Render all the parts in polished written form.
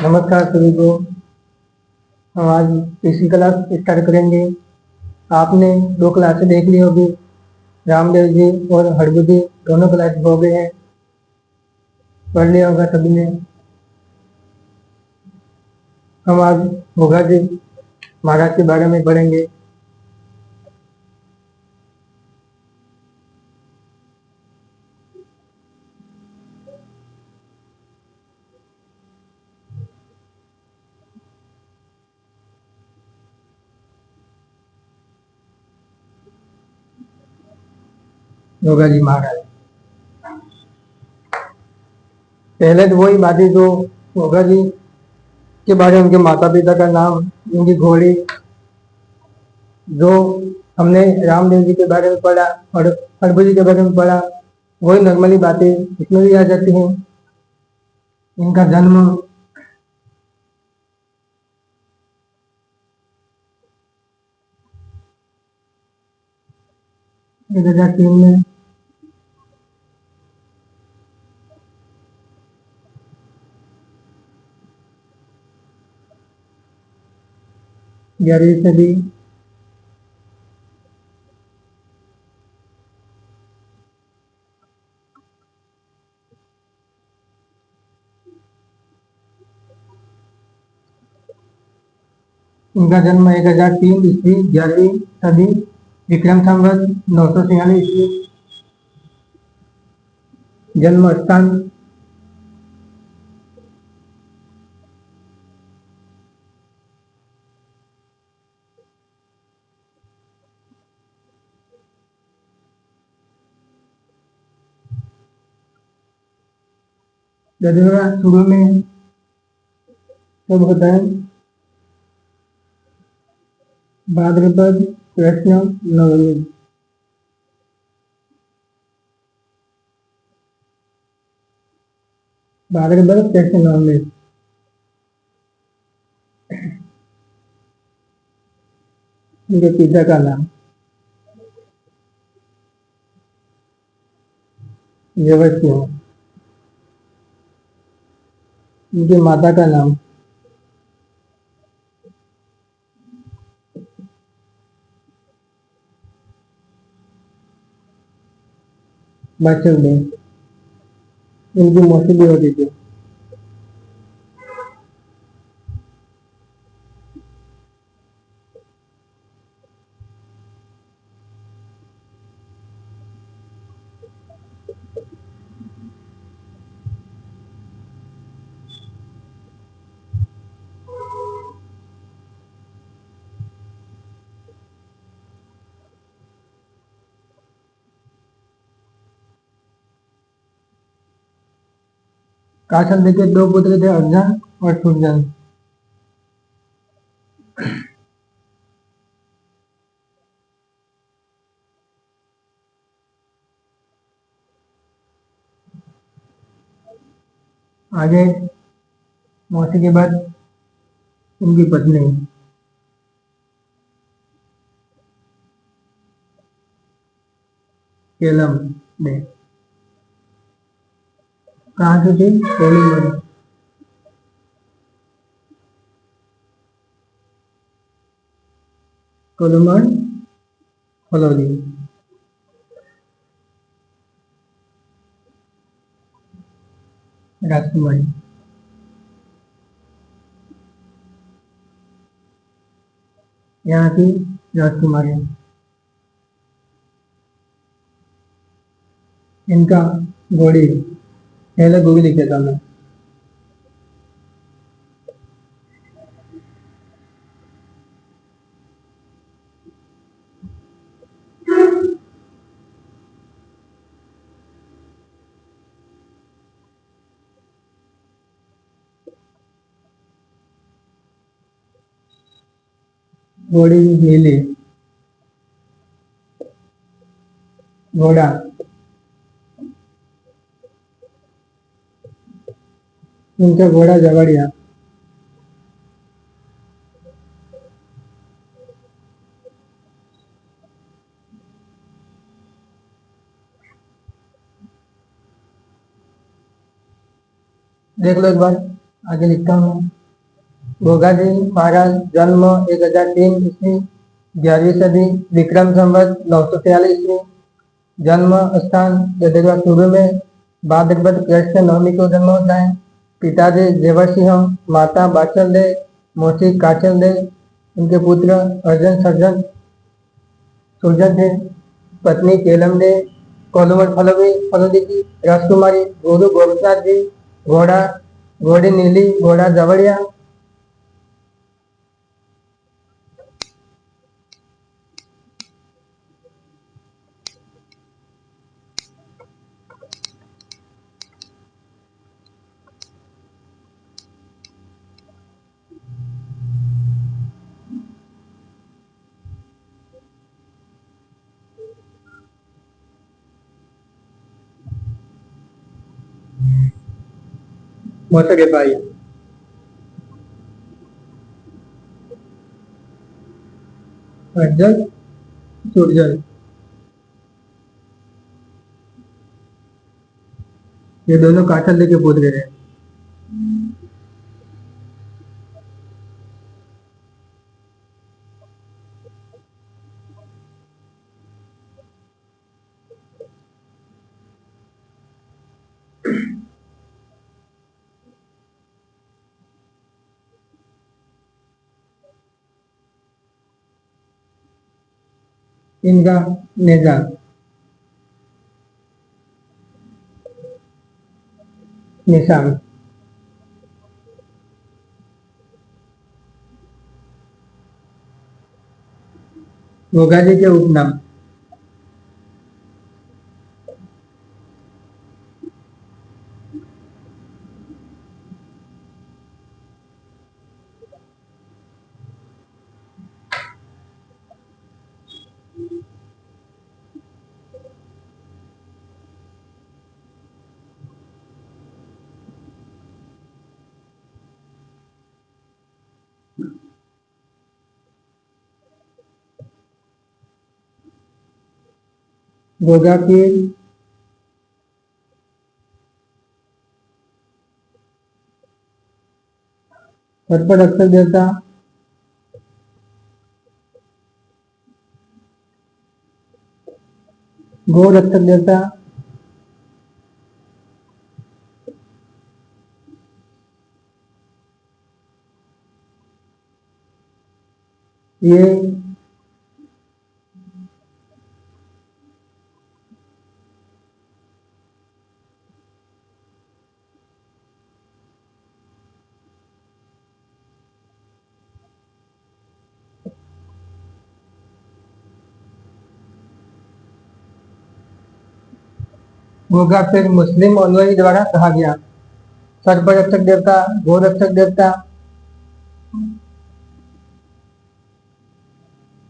नमस्कार सभी को। हम आज तीसरी क्लास स्टार्ट करेंगे। आपने दो क्लासें देख ली होगी। रामदेव जी और हड़बू जी दोनों क्लास हो गए हैं, पढ़ लिया होगा सभी ने। हम आज भोगा जी महाराज के बारे में पढ़ेंगे। भोगा जी महाराज पहले तो वही बातें जो भोगा जी के बारे में, उनके माता पिता का नाम, उनकी घोड़ी, जो हमने रामदेव जी के बारे में पढ़ा और हड़बू जी के बारे में पढ़ा, वही नॉर्मली बातें इसमें भी आ जाती हैं। इनका जन्म 2003 में, ग्यारहवीं सदी, उनका जन्म 1003 ईस्वी, 11वीं सदी, विक्रम संवत 946 ईस्वी। जन्म स्थान यदुवंश शुरू में कब होता है? भाद्रपद कृष्ण नवमी। भाद्रपद कृष्ण नवमी। उनके पिता का नाम यवस्य है। उनकी माता का नाम वासुदेव। उनकी मौसी भी होती थी। कासल के दो पुत्र थे, अर्जन और सुरजन। आगे मौसी के बाद उनकी पत्नी केलम ने, कहाँ से थी? कोलिमन। कोलिमन फलौदी। राजकुमारी। यहाँ की राजकुमारी। इनका घोड़ी पहले गोभी लिखे था मैं। घोड़ी नीली। घोड़ा उनका घोड़ा जवड़िया। देख लो एक बार। आगे लिखता हूँ। भोगाजी महाराज जन्म 1003 ईस्वी, 11वीं सदी, विक्रम संवत 943 ईस्वी। जन्म स्थान गदेड़वा सूबे में भाद्रपद कृष्ण नवमी को जन्म होता है। पिताजी जेवर सिंह, माता बाचल दे, मौसी काचल दे। उनके पुत्र अर्जन सर्जन सुरजन थे। पत्नी केलम दे, कोलुमर फलवी फलोदी की, राजकुमारी गोलू गोरखनाथ जी, घोड़ा घोड़ी नीली, घोड़ा जवड़िया। मौसा के भाई अर्जन सुरजन, ये दोनों काठल दे के पुत्र रहे। इनका नेजा निशान। भोगाजी के उपनाम। गोगा पीर, सर्प रक्षक देवता, गो रक्षक देवता, ये गोगा पीर मुस्लिम अनुयायी द्वारा कहा गया। सर्प रक्षक देवता, गो रक्षक देवता,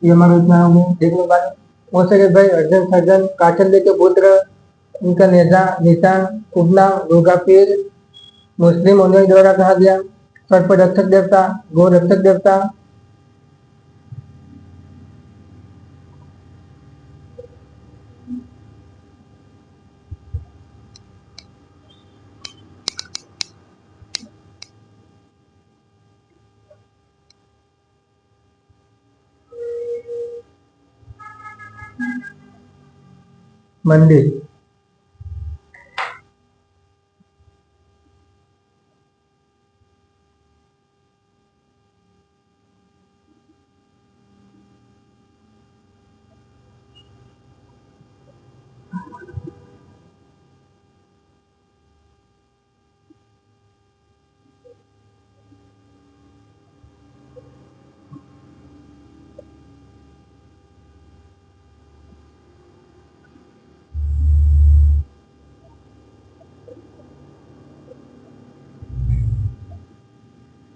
ये हमारे इतना हो गया देखने के बाद। मौसा के भाई अर्जन सर्जन काचल दे के पुत्र, उनका नेजा निशान, उपनाम गोगा पीर, मुस्लिम अनुयायी द्वारा कहा गया। सर्प रक्षक देवता, गो रक्षक देवता, मंदिर।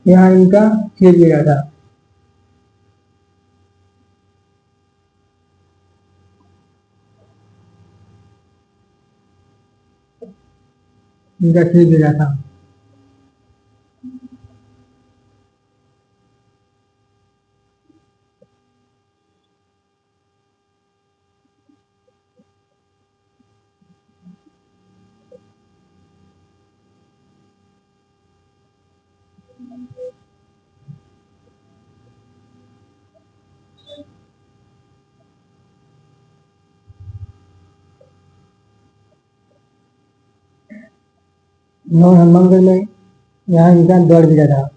यहाँ इनका सिर गिरा था। इनका सिर गिरा था। नौ हनुमानगढ़ में यहाँ इनका दौड़ गिरा था।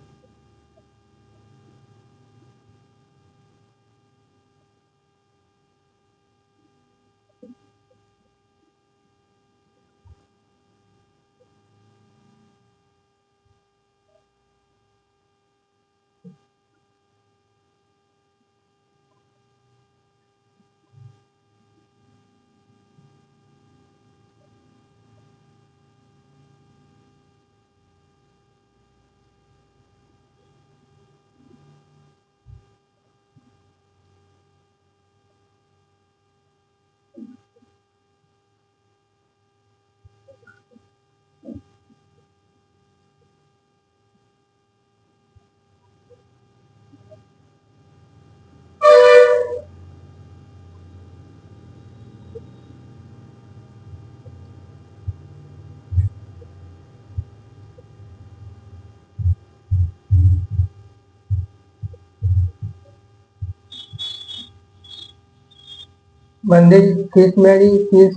मंदिर शीर्ष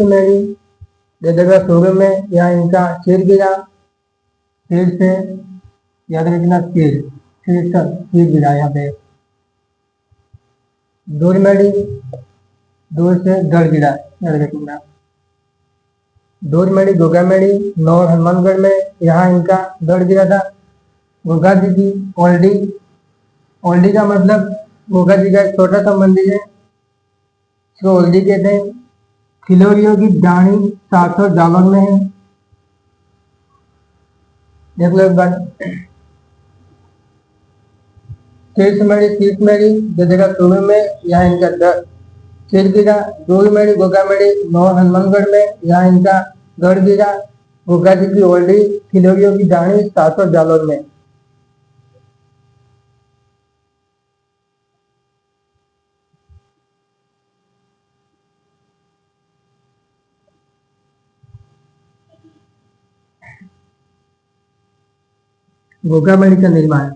मेरी जगह शुरू में यहाँ इनका सिर गिरा। सिर से याद रखना, सिर गिरा यहाँ पे। दूर मेरी, दूर से गढ़ गिरा, याद रखना। दूर मेरी गोगा मेरी नौ हनुमानगढ़ में यहाँ इनका गढ़ गिरा था। गोगा जी की ओल्डी। ओल्डी का मतलब गोगा जी का एक छोटा सा मंदिर है, इसको ओल्डी कहते हैं। खिलोरियों की डाणी 700 जालौन में है। देख लो एक बार। शीर्ष मेरी जो जगह शुरू में यहाँ इनका सिर गिरा। दूर मेरी गोगा मेरी नौ हनुमानगढ़ में यहाँ इनका गढ़ गिरा। गोगा जी की ओल्डी खिलोरियों की डाणी 700 जालौन में। गोगा मेडी का निर्माण।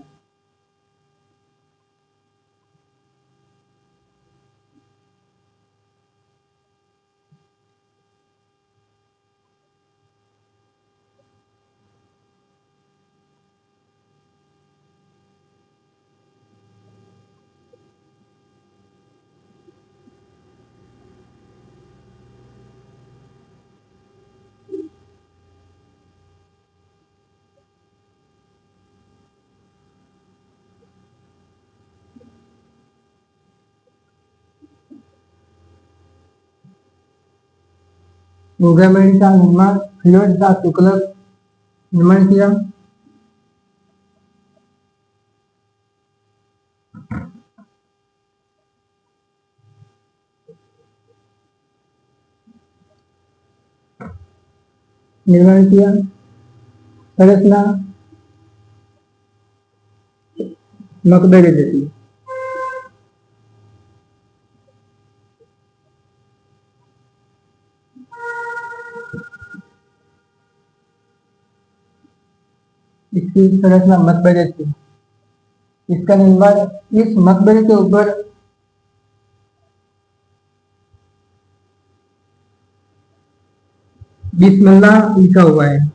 गोगा मेडी का निर्माण फिरोज शाह तुगलक निर्माण किया। निर्माण किया। संरचना मकबरे जैसी। इसकी संरचना मकबरे थी। इसका निर्माण, इस मकबरे के ऊपर बिस्मिल्लाह लिखा हुआ है।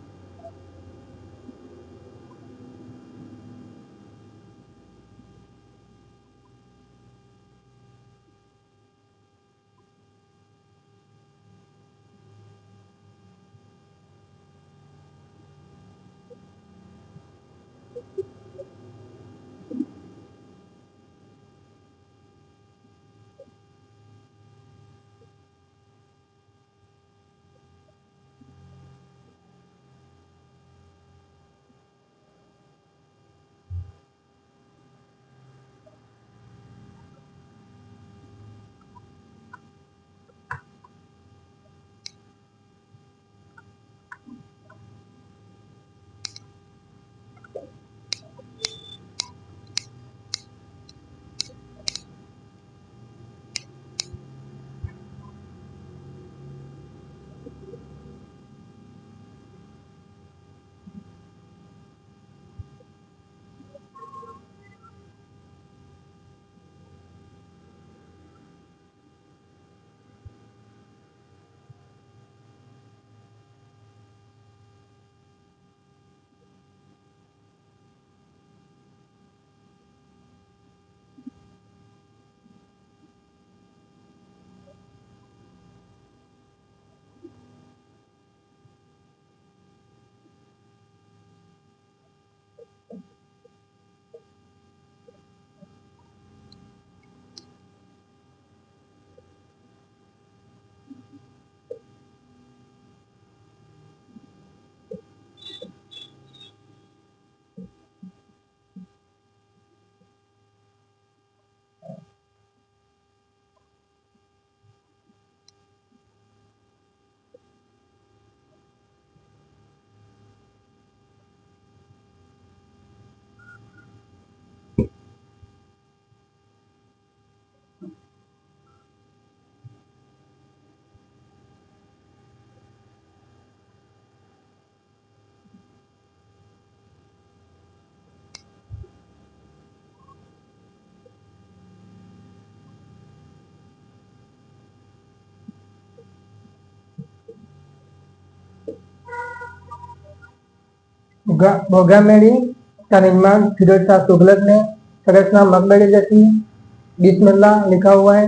घोघामेड़ी का निर्माण फिरोज शाह तुगलक ने, संरचना मकबरे जैसी, बिस्मिल्लाह लिखा हुआ है।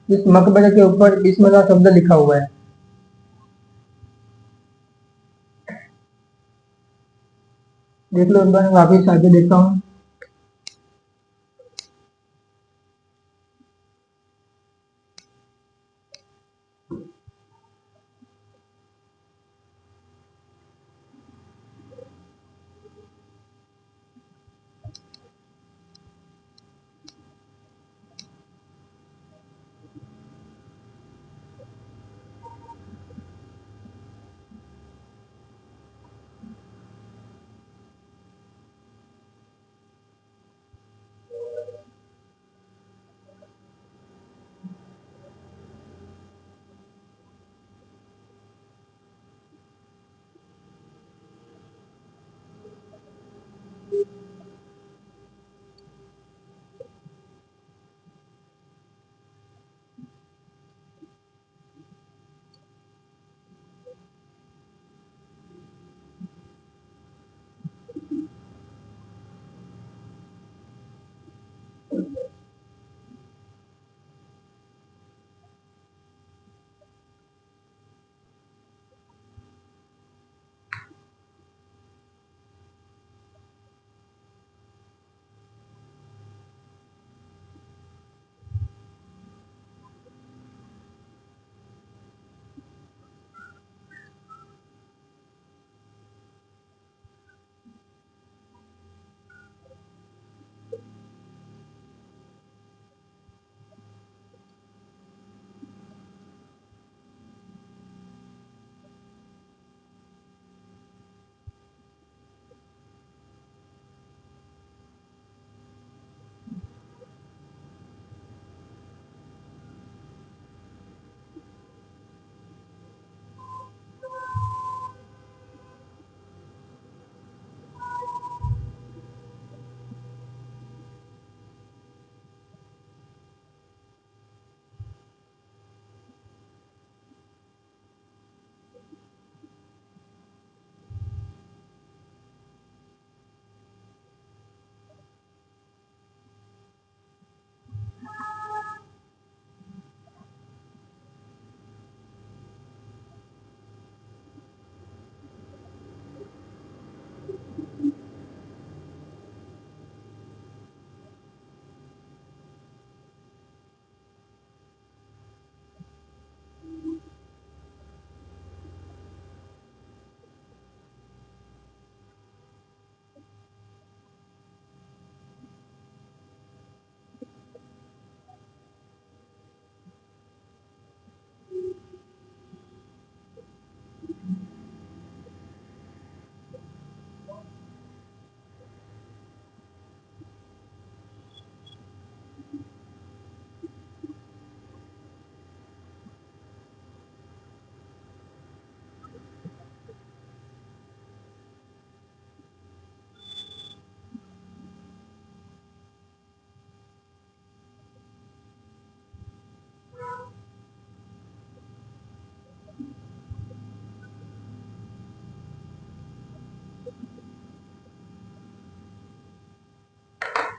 इस मकबरे के ऊपर बिस्मिल्लाह शब्द लिखा हुआ है। देख लो एक बार, वापिस आगे देखता हूँ।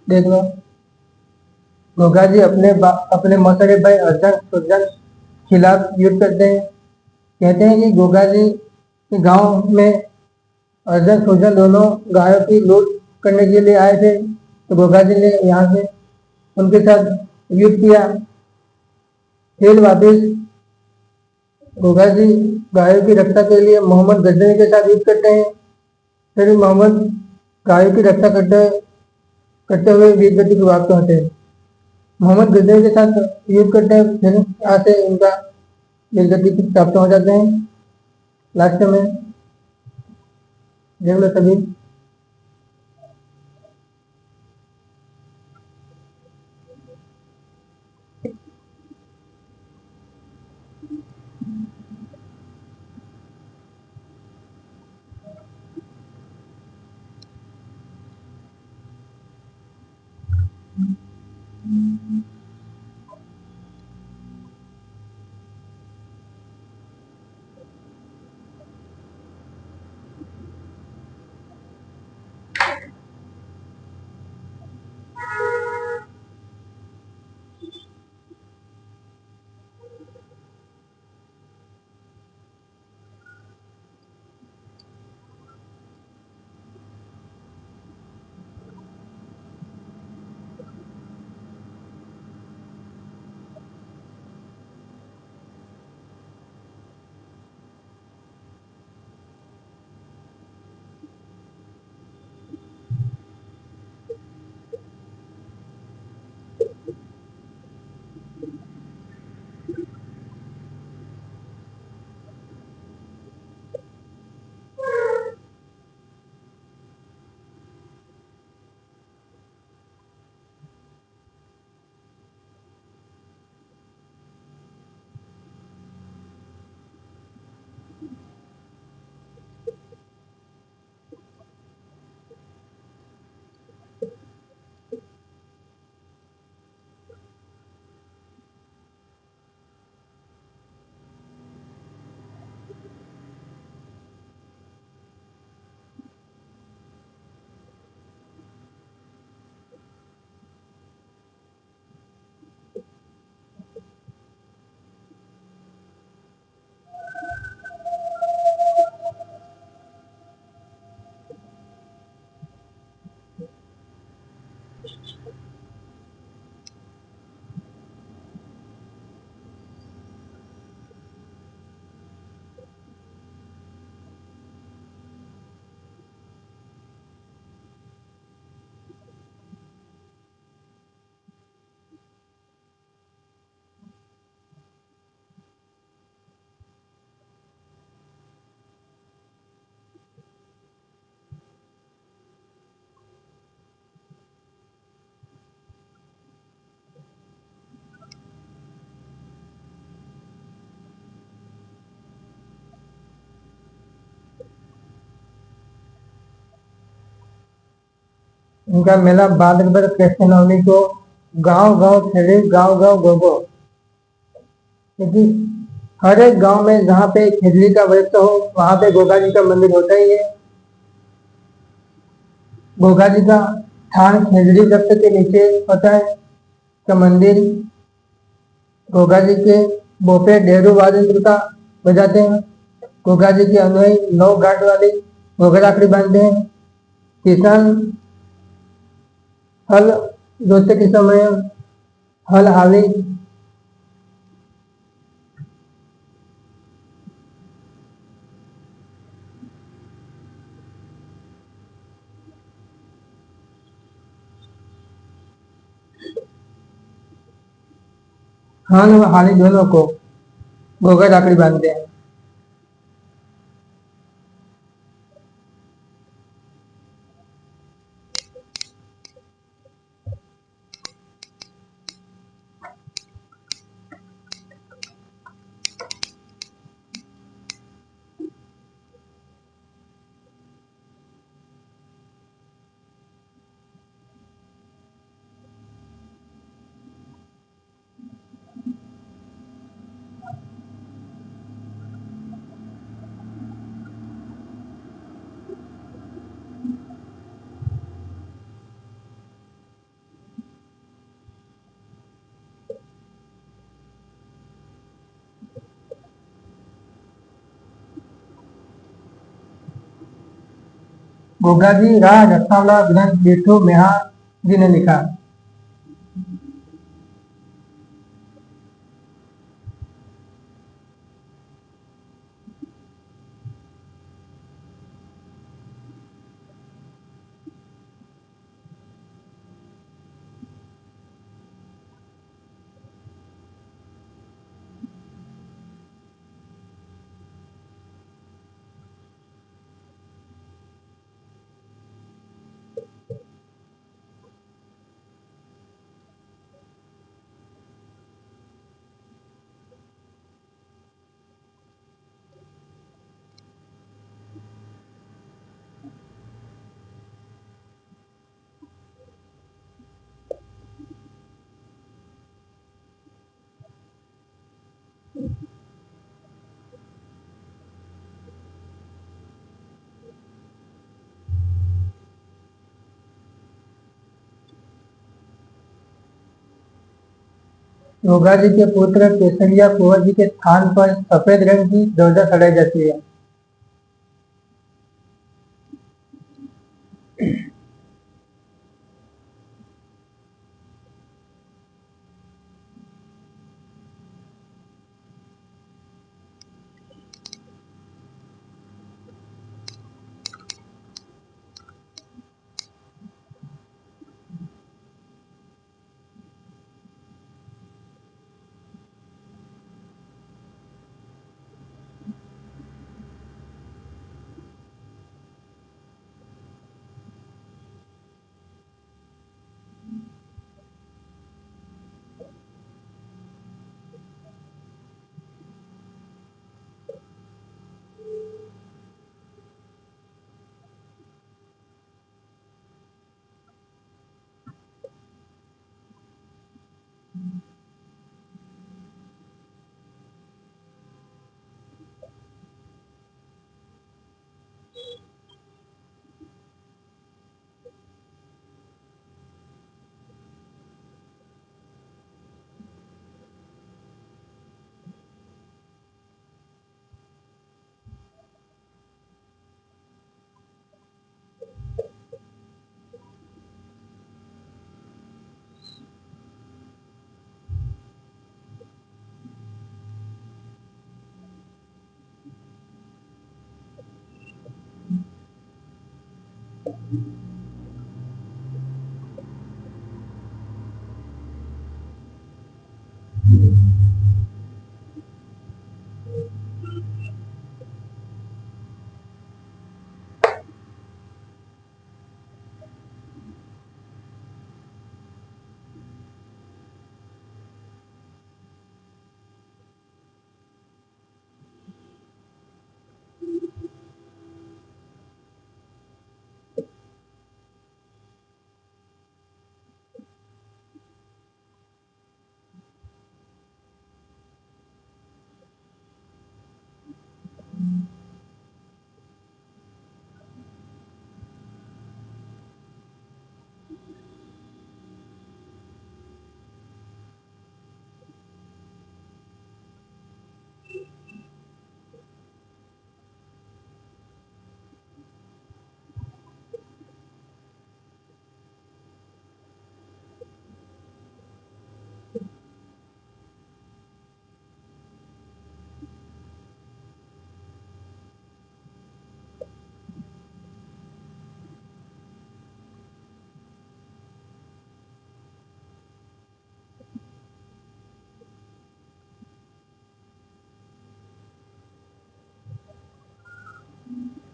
देख लो, घोघा जी अपने मौसरे भाई अर्जन सुरजन खिलाफ युद्ध करते हैं। कहते हैं कि घोघा जी के गांव में अर्जन सुरजन दोनों गायों की लूट करने के लिए आए थे। तो घोघा जी ने यहाँ से उनके साथ युद्ध किया। फिर वापिस घोघा जी गायों की रक्षा के लिए मोहम्मद गजनवी के साथ युद्ध करते हैं। फिर मोहम्मद गायों की रक्षा करते हुए वीर गति प्राप्त होते हैं। मोहम्मद गजनवी के साथ युद्ध करते हैं, फिर यहाँ से उनका वीर गति प्राप्त हो जाते हैं। लास्ट में देख लो सभी। इनका मेला भाद्रपद कृष्ण नवमी को गांव गांव खेले, गांव गांव गोगो, क्योंकि हर एक गांव में जहाँ पे खिजली का वृक्ष हो वहां पे गोगा जी का मंदिर होता ही है। गोगा जी का स्थान खिजली वृक्ष के नीचे होता है का मंदिर। गोगा जी के बोपे डेरू वादन का बजाते हैं। गोगा जी की अनुयायी 9 घाट वाली गोगा राखड़ी बांधते हैं। किसान हल जोतते के समय हल हाली हल व हाली दोनों को गोगा राखड़ी बांधते हैं। गोगा जी राह रसावला ग्रंथ बेठो मेहा जी ने लिखा। गोगा जी के पुत्र केसरिया कुंवर जी के स्थान पर सफेद रंग की ध्वजा चढ़ाई जाती है।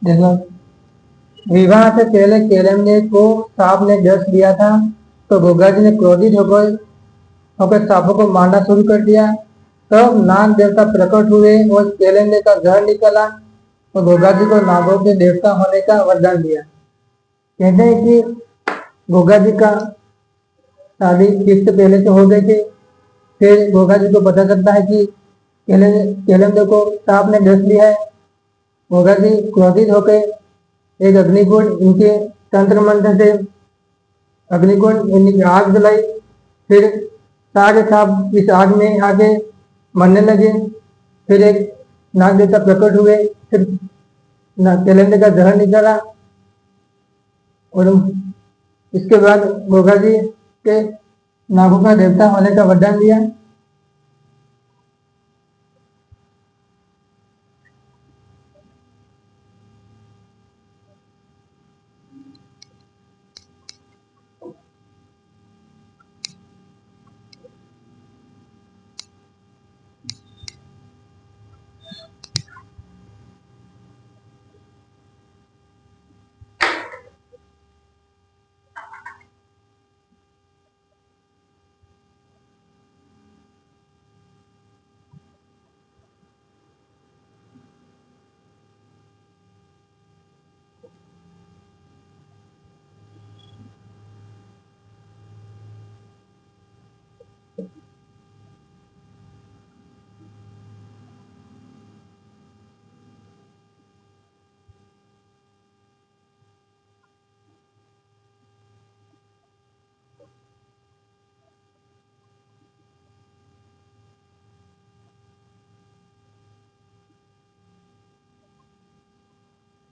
देखो, विवाह से पहले केलेमने को सांप ने डस लिया था, तो गोगा जी ने क्रोधित होकर सांपों को मारना शुरू कर दिया। तब नाग देवता प्रकट हुए और केलेमने का जहर निकला और गोगा जी को नागों के देवता होने का वरदान दिया। कहते हैं कि गोगा जी का शादी किस्त पहले से हो गई थी। फिर गोगा जी को पता चलता है कि केलेंदर को सांप ने डस लिया है। गोगा जी क्रोधित होकर एक अग्निकुंड इनके तंत्र मंत्र से अग्निकुंड इनकी आग जलाई। फिर सारे सांप इस आग में आके मरने लगे। फिर एक नाग देवता प्रकट हुए। फिर केलेंदर का जहर निकाला और इसके बाद गोगा जी के नागों का देवता होने का वरदान दिया।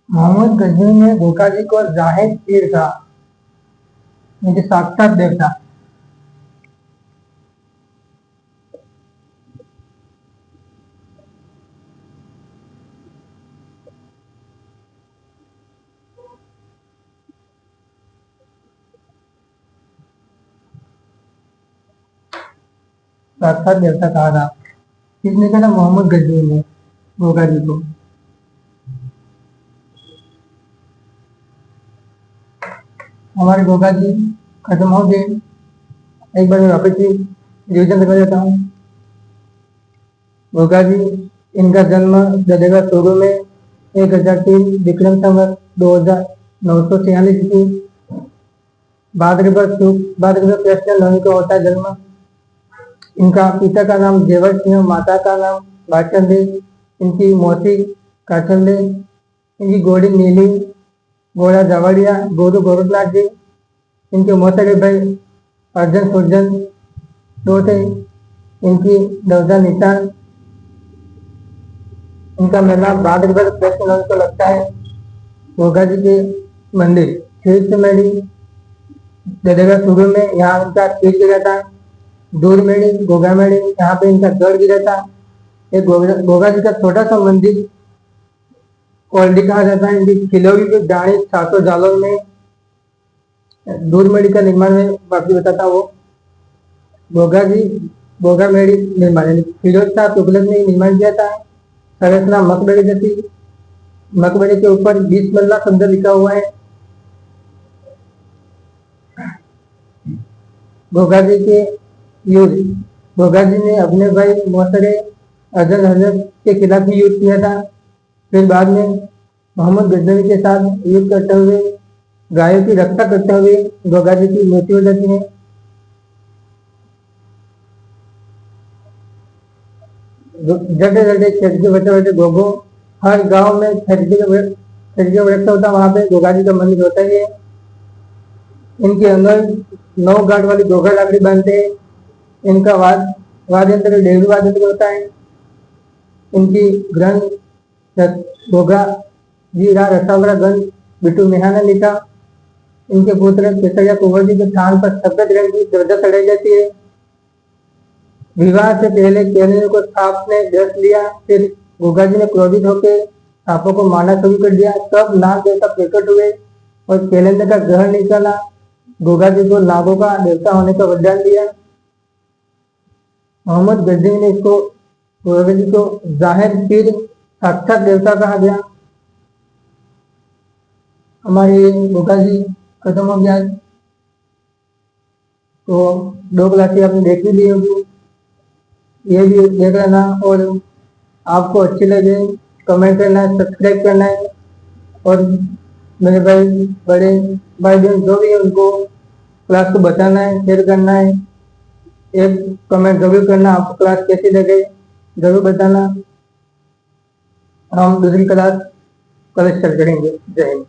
मोहम्मद गजनी में गोगा जी को जाहिद पीर था, इनके साक्षात देवता। साक्षात देवता कहा था। किसने कहा था? मोहम्मद गजनी ने गोगा जी को। हमारे गोगा जी खत्म हो गए। एक बार मैं वापस से रिविजन कर देता हूँ। गोगा जी, इनका जन्म ददेगा शुरू में 1003 विक्रम संवत 2946 ईस्वी भाद्रपद कृष्ण नवमी को होता है जन्म। इनका पिता का नाम जेवर सिंह, माता का नाम भाचंदे, इनकी मौसी काचंदे, इनकी गोड़ी नीली, गोड़ा जवड़िया, गोरू गोरखनाथ जी। इनके मौसे भाई अर्जन सुरजन दो थे। इनकी दौजा निशान। इनका मेला भाद्रपद कृष्ण नवमी को लगता है। गोगा जी के मंदिर तीर्थमेड़ी ददेगा शुरू में, यहाँ इनका तीर्थ गिरा था। दूर मेड़ी, गोगा मेड़ी, यहाँ पे इनका गढ़ गिरा था। एक गोगा जी का छोटा सा मंदिर ओल्डी कहा जाता है। इनकी खिलौरी की डाणी 700 जालोर में दूर मेड़ी का निर्माण में बाकी बताता वो गोगा जी गोगा मेड़ी निर्माण फिरोज शाह तुगलक ने निर्माण किया था। संरचना मकबरे जैसी। मकबरे के ऊपर बिस्मिल्लाह शब्द लिखा हुआ है। गोगा जी के युद्ध। गोगा जी ने अपने भाई मोहसरे अजल हजरत के खिलाफ भी युद्ध किया था। फिर बाद में मोहम्मद गजनवी के साथ युद्ध करते हुए, गायों की रक्षा करते हुए गोगा जी की मृत्यु हो जाती है। जगह जगह खेत के बचे बचे गोगो, हर गांव में खेत के वृक्ष होता, वहां पे गोगा जी का मंदिर होता ही है। इनके अंदर 9 गांठ वाली गोगा लाकड़ी बांधते हैं। इनका वाद्य यंत्र डेहरी वाद्य यंत्र होता है। इनकी ग्रंथ गोगा जी रा रसावरा ग्रंथ बिट्टू मेहा ने लिखा। इनके पुत्र केसरिया कुंवर जी के स्थान पर सफेद रंग की ध्वजा चढ़ाई जाती है। विवाह से पहले केलेंदर को सांप ने डस लिया। फिर गोगा जी ने क्रोधित होकर सांपों को मारना शुरू कर दिया। तब नाग देवता प्रकट हुए और केलेंदर का जहर निकाला। गोगा जी को नागों का देवता होने का वरदान दिया। मोहम्मद गजनी ने इसको गोगा जी को जाहिर पीर साक्षात देवता कहा गया। हमारी गोगा जी खत्म हो गया है। तो 2 क्लास की आपने देख ही ली होगी, ये भी देख लेना। और आपको अच्छी लगे कमेंट करना है, सब्सक्राइब करना है। और मेरे भाई बड़े भाई बहन जो भी है उनको क्लास को बताना है, शेयर करना है। एक कमेंट जरूर करना, आपको क्लास कैसी लगे जरूर बताना। हम दूसरी क्लास कल स्टार्ट करेंगे। जय हिंद।